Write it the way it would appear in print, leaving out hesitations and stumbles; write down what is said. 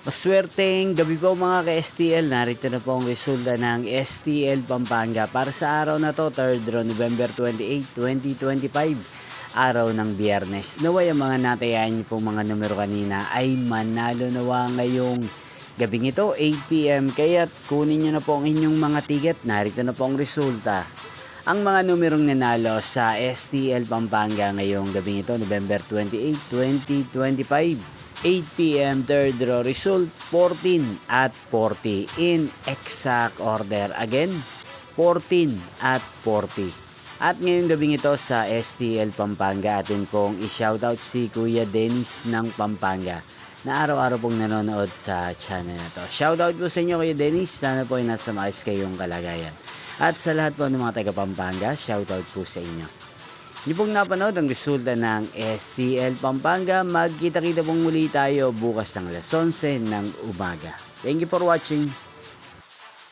Maswerteng gabi po mga ka-STL. Narito na po ang resulta ng STL Pampanga para sa araw na to, 3rd November 28, 2025. Araw ng Biyernes. Naway ang mga natayan niyo pong mga numero kanina ay manalo nawa ngayong gabing ito, 8 PM. Kaya kunin niyo na po ang inyong mga ticket. Narito na po ang resulta. Ang mga numerong nanalo sa STL Pampanga ngayong gabing ito, November 28, 2025. 8 PM third draw result 14 at 40 in exact order. Again, 14 at 40. At ngayong gabing ito sa STL Pampanga, atin pong i-shoutout si Kuya Dennis ng Pampanga na araw-araw pong nanonood sa channel na to. Shoutout po sa inyo Kuya Dennis, sana po ay nasa maayos kayong kalagayan. At sa lahat po ng mga taga Pampanga, shoutout po sa inyo. Hindi pong napanood ang resulta ng STL Pampanga. Magkita-kita pong muli tayo bukas ng alas 11 ng umaga. Thank you for watching.